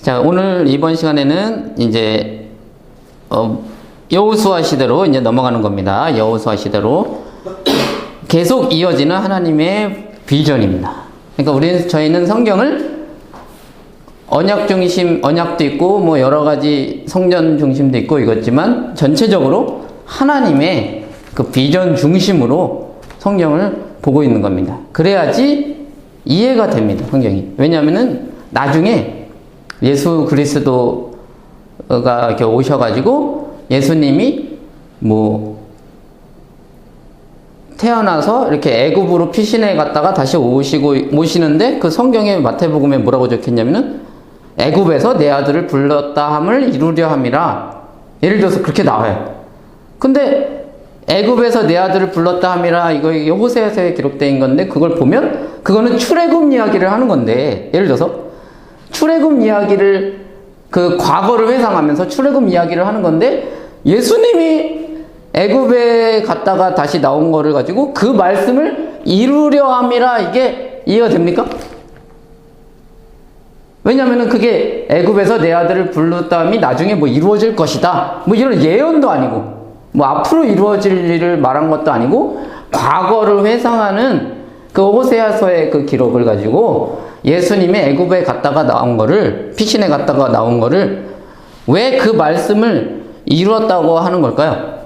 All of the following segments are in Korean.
자, 오늘 이번 시간에는 이제 여호수아 시대로 이제 넘어가는 겁니다. 여호수아 시대로 계속 이어지는 하나님의 비전입니다. 그러니까 저희는 성경을 언약 중심, 언약도 있고 뭐 여러 가지 성전 중심도 있고 이것지만 전체적으로 하나님의 그 비전 중심으로 성경을 보고 있는 겁니다. 그래야지 이해가 됩니다, 성경이. 왜냐하면은 나중에 예수 그리스도가 이렇게 오셔가지고 예수님이 뭐 태어나서 이렇게 애굽으로 피신해 갔다가 다시 오시는데 그 성경에 마태복음에 뭐라고 적혔냐면은 애굽에서 내 아들을 불렀다 함을 이루려 함이라. 예를 들어서 그렇게 나와요. 근데 애굽에서 내 아들을 불렀다 함이라 이거 호세아서에 기록된 건데 그걸 보면 그거는 출애굽 이야기를 하는 건데 예를 들어서 출애굽 이야기를 그 과거를 회상하면서 출애굽 이야기를 하는 건데 예수님이 애굽에 갔다가 다시 나온 거를 가지고 그 말씀을 이루려 함이라 이게 이해가 됩니까? 왜냐면은 그게 애굽에서 내 아들을 불렀다함이 나중에 뭐 이루어질 것이다 뭐 이런 예언도 아니고 뭐 앞으로 이루어질 일을 말한 것도 아니고 과거를 회상하는 그 호세아서의 그 기록을 가지고 예수님이 애굽에 갔다가 나온 거를 피신해 갔다가 나온 거를 왜 그 말씀을 이루었다고 하는 걸까요?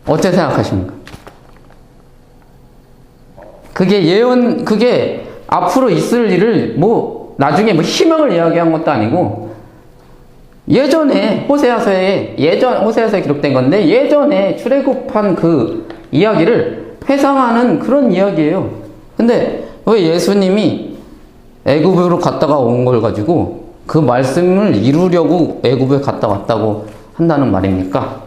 어떻게 생각하십니까? 그게 예언, 그게 앞으로 있을 일을 뭐 나중에 뭐 희망을 이야기한 것도 아니고 예전에 호세아서에 기록된 건데 예전에 출애굽한 그 이야기를 회상하는 그런 이야기예요. 근데 왜 예수님이 애굽으로 갔다가 온 걸 가지고 그 말씀을 이루려고 애굽에 갔다 왔다고 한다는 말입니까?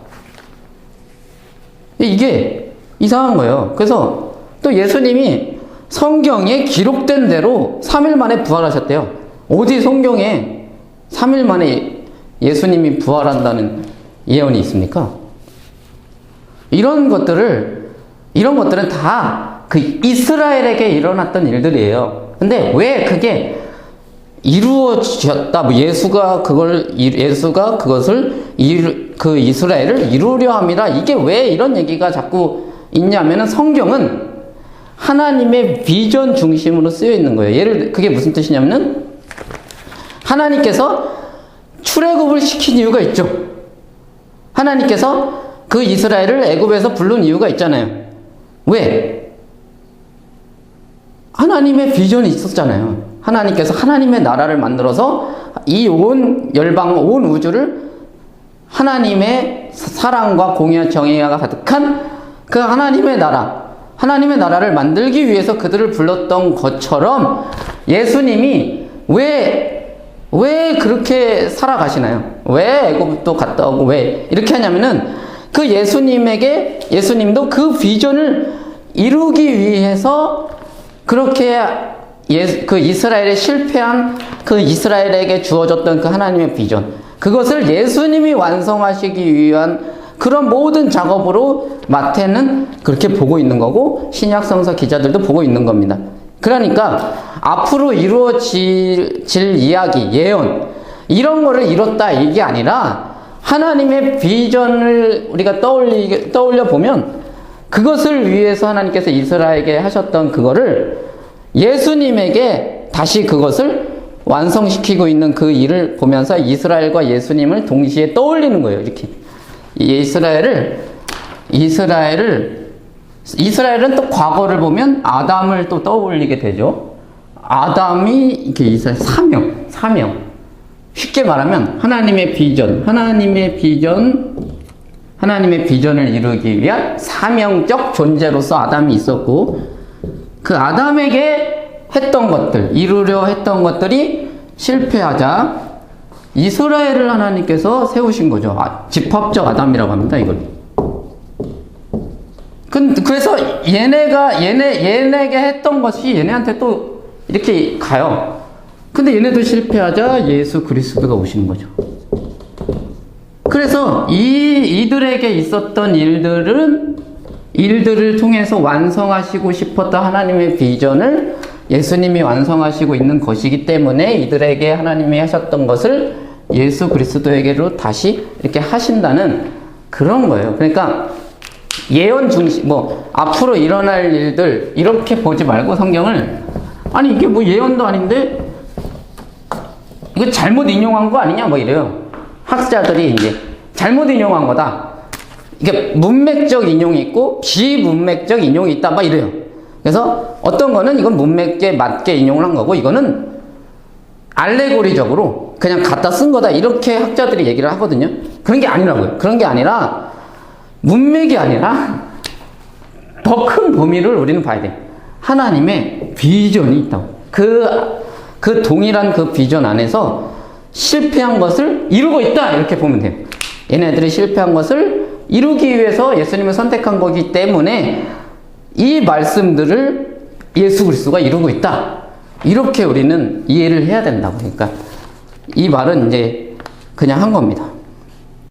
이게 이상한 거예요. 그래서 또 예수님이 성경에 기록된 대로 3일 만에 부활하셨대요. 어디 성경에 3일 만에 예수님이 부활한다는 예언이 있습니까? 이런 것들은 다 그 이스라엘에게 일어났던 일들이에요. 근데 왜 그게 이루어졌다, 뭐 예수가 그것을 그 이스라엘을 이루려 함이라 이게 왜 이런 얘기가 자꾸 있냐면은 성경은 하나님의 비전 중심으로 쓰여 있는 거예요. 그게 무슨 뜻이냐면은 하나님께서 출애굽을 시킨 이유가 있죠. 하나님께서 그 이스라엘을 애굽에서 부른 이유가 있잖아요. 왜? 하나님의 비전이 있었잖아요. 하나님께서 하나님의 나라를 만들어서 이 온 열방, 온 우주를 하나님의 사랑과 공의와 정의가 가득한 그 하나님의 나라를 만들기 위해서 그들을 불렀던 것처럼 예수님이 왜 그렇게 살아가시나요? 왜 애굽도 갔다 오고 왜 이렇게 하냐면은 그 예수님도 그 비전을 이루기 위해서 그렇게 그 이스라엘에 실패한 그 이스라엘에게 주어졌던 그 하나님의 비전 그것을 예수님이 완성하시기 위한 그런 모든 작업으로 마태는 그렇게 보고 있는 거고 신약성서 기자들도 보고 있는 겁니다. 그러니까 앞으로 이루어질 이야기, 예언 이런 거를 이뤘다 이게 아니라 하나님의 비전을 우리가 떠올려 보면 그것을 위해서 하나님께서 이스라엘에게 하셨던 그거를 예수님에게 다시 그것을 완성시키고 있는 그 일을 보면서 이스라엘과 예수님을 동시에 떠올리는 거예요. 이렇게 이스라엘은 또 과거를 보면 아담을 또 떠올리게 되죠. 아담이 이렇게 이스라엘 사명. 쉽게 말하면 하나님의 비전을 이루기 위한 사명적 존재로서 아담이 있었고 그 아담에게 이루려 했던 것들이 실패하자 이스라엘을 하나님께서 세우신 거죠. 집합적 아담이라고 합니다, 이걸. 그래서 얘네에게 했던 것이 얘네한테 또 이렇게 가요. 근데 얘네도 실패하자 예수 그리스도가 오시는 거죠. 그래서 이들에게 있었던 일들을 통해서 완성하시고 싶었던 하나님의 비전을 예수님이 완성하시고 있는 것이기 때문에 이들에게 하나님이 하셨던 것을 예수 그리스도에게로 다시 이렇게 하신다는 그런 거예요. 그러니까 예언 중심, 뭐 앞으로 일어날 일들 이렇게 보지 말고 성경을, 아니 이게 뭐 예언도 아닌데 이거 잘못 인용한 거 아니냐 뭐 이래요. 학자들이 이제 잘못 인용한 거다. 이게 문맥적 인용이 있고 비문맥적 인용이 있다 막 이래요. 그래서 어떤 거는 이건 문맥에 맞게 인용을 한 거고, 이거는 알레고리적으로 그냥 갖다 쓴 거다, 이렇게 학자들이 얘기를 하거든요. 그런 게 아니라고요. 그런 게 아니라 문맥이 아니라 더 큰 범위를 우리는 봐야 돼. 하나님의 비전이 있다고. 그 동일한 그 비전 안에서 실패한 것을 이루고 있다, 이렇게 보면 돼요. 얘네들이 실패한 것을 이루기 위해서 예수님을 선택한 거기 때문에 이 말씀들을 예수 그리스도가 이루고 있다, 이렇게 우리는 이해를 해야 된다고. 그러니까 이 말은 이제 그냥 한 겁니다.